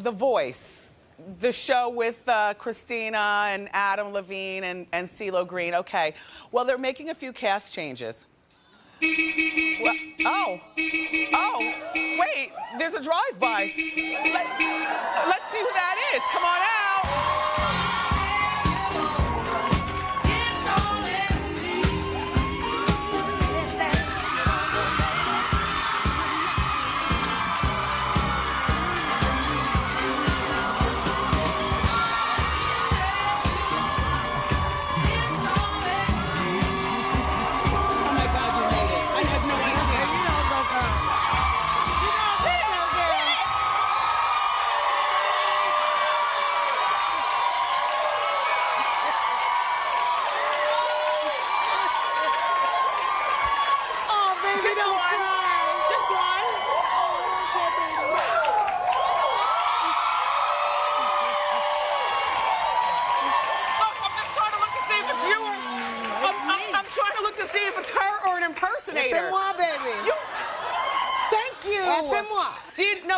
The Voice, the show with Christina and Adam Levine and CeeLo Green. Okay. Well, they're making a few cast changes. Well, oh, wait, there's a drive-by. Let's see who that is. Come on out.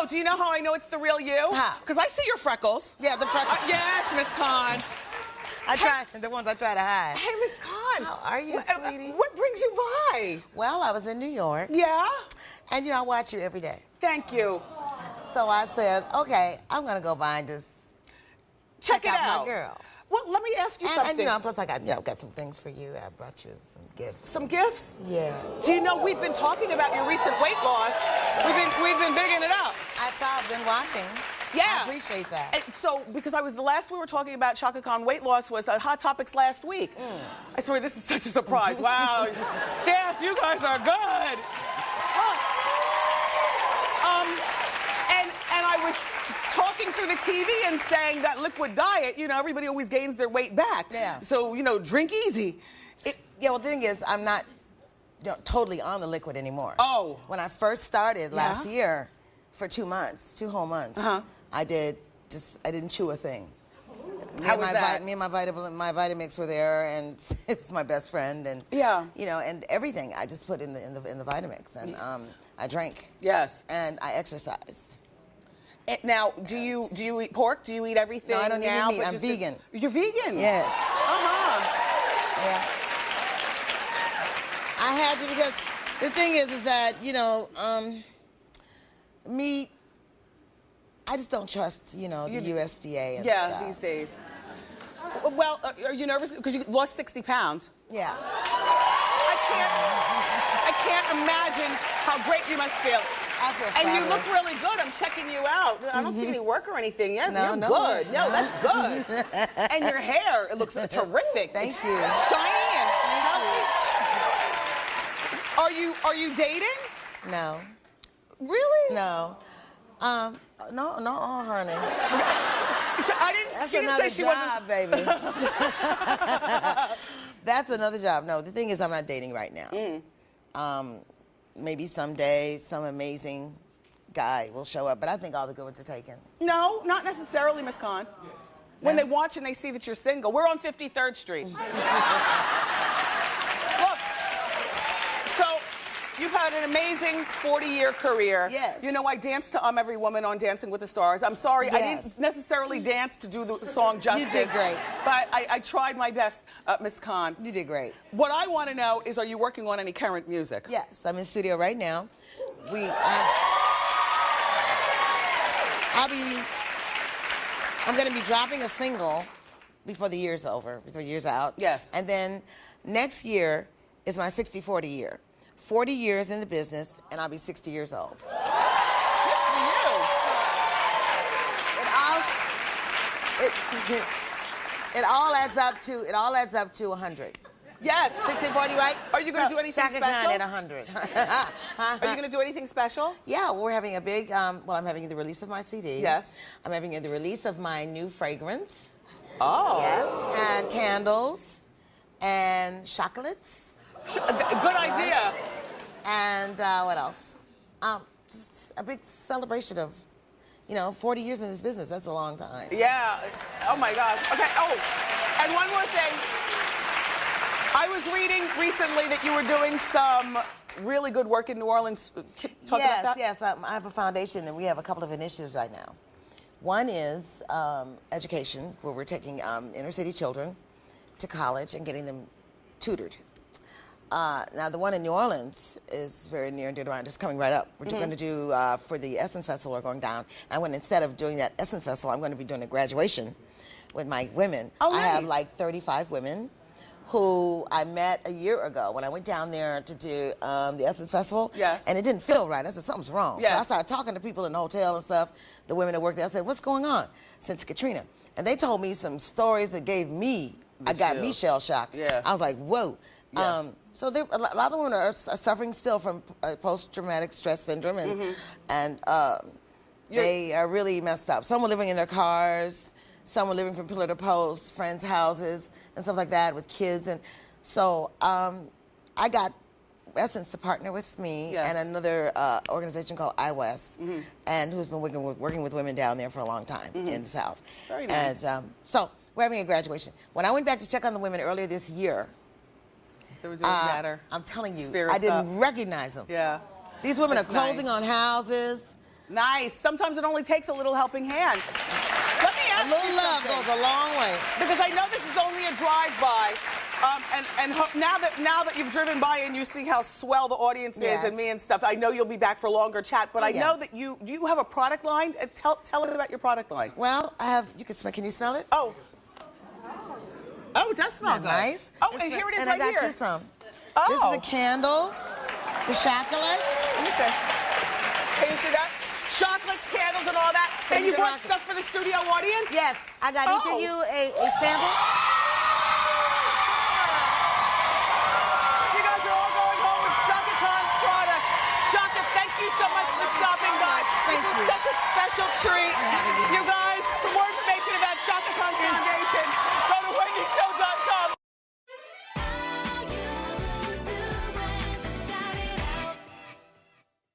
Do you know how I know it's the real you? How? Because I see your freckles. Yeah, the freckles. Yes, Miss Khan. The ones I try to hide. Hey, Miss Khan. How are you, sweetie? What brings you by? Well, I was in New York. Yeah? And, you know, I watch you every day. Thank you. So I said, okay, I'm going to go by and just check it out. My girl. Well, let me ask you something. And, you know, plus I got some things for you. I brought you some gifts. Some gifts? Yeah. Do you know we've been talking about your recent weight loss? We've been bigging it up. I saw I've been watching. Yeah. I appreciate that. And so, because the last we were talking about Chaka Khan weight loss was at Hot Topics last week. I swear, this is such a surprise. Wow. Staff, you guys are good. And I was talking through the TV and saying that liquid diet, you know, everybody always gains their weight back. Yeah. So, you know, drink easy. Yeah, well, the thing is, I'm not totally on the liquid anymore. Oh. When I first started last year, for 2 months, 2 whole months, I didn't chew a thing. How was that? Me and my Vitamix were there, and it was my best friend, and you know, and everything I just put in the Vitamix, and I drank. Yes. And I exercised. Now, do you eat pork? Do you eat everything? No, I don't eat now, meat. I'm vegan. You're vegan? Yes. Yeah. I had to, because the thing is that, you know, meat, I just don't trust, you know, the USDA and stuff. These days. Well, are you nervous? Because you lost 60 pounds. Yeah. I can't imagine how great you must feel. I feel and fabulous. you look really good. I'm checking you out. I don't see any work or anything. Yeah, no, you're good. No, that's good. And your hair, it looks terrific. Thank you. Shiny and healthy. Are you dating? No. Really? No. No, honey. She didn't say she wasn't. Baby. That's another job. No, the thing is, I'm not dating right now. Maybe someday some amazing guy will show up, but I think all the good ones are taken. No, not necessarily, Miss Khan. When they watch and they see that you're single, we're on 53rd Street. Look, so you've had an amazing 40-year career. Yes. You know, I danced to Every Woman on Dancing with the Stars. I'm sorry, I didn't necessarily dance to do the song justice. You did great. But I tried my best, Miss Khan. You did great. What I want to know is, are you working on any current music? Yes, I'm in the studio right now. I'm going to be dropping a single before the year's over, before the year's out. Yes. And then next year is my 60-40 year. 40 years in the business, and I'll be 60 years old. Good for you. It all adds up to 100. Yes. 60-40, right? Are you going to do anything Chaka special? Khan at 100. Are you going to do anything special? Yeah, we're having a big, I'm having the release of my CD. Yes. I'm having the release of my new fragrance. Oh. Yes, and candles, and chocolates. Good idea. And what else? Just a big celebration of, 40 years in this business. That's a long time. Yeah. Oh, my gosh. Okay. Oh, and one more thing. I was reading recently that you were doing some really good work in New Orleans. Talk about that? Yes. I have a foundation, and we have a couple of initiatives right now. One is education, where we're taking inner city children to college and getting them tutored. Now, the one in New Orleans is very near and dear to mine, just coming right up. We're going to do, for the Essence Festival, we're going down. Instead of doing that Essence Festival, I'm going to be doing a graduation with my women. Oh, nice. I have like 35 women who I met a year ago when I went down there to do the Essence Festival. Yes. And it didn't feel right. I said, something's wrong. Yes. So I started talking to people in the hotel and stuff, the women that worked there. I said, what's going on since Katrina? And they told me some stories that gave me, got me shell-shocked. Yeah. I was like, whoa. Yeah. So a lot of women are suffering still from post-traumatic stress syndrome, and they are really messed up. Some were living in their cars, some were living from pillar to post, friends' houses, and stuff like that with kids. And so I got Essence to partner with me and another organization called iWest, and who's been working with women down there for a long time in the South. Very nice. And so we're having a graduation. When I went back to check on the women earlier this year, they were doing better. I'm telling you, Spirits I didn't up. recognize them. Yeah. These women That's are closing nice. on houses. Nice. Sometimes it only takes a little helping hand. Let me ask A little you love something. goes a long way. Because I know this is only a drive-by, and now that you've driven by and you see how swell the audience is and me and stuff, I know you'll be back for longer chat. But I know that do you have a product line? Tell us about your product line. Well, I have. You can smell. Can you smell it? Oh, it does smell Isn't good. that nice? Oh, and here it is and right I got here. you some. Oh. This is the candles, the chocolates. Let me see. Can you see that? Chocolates, candles, and all that. And you brought stuff for the studio audience? Yes, I got each of you a sample. You guys are all going home with Chaka Khan's products. Chaka, thank you so much for stopping by. Thank This you. is such a special treat. You guys, for more information about Chaka Khan's Foundation, go to Wendy Show.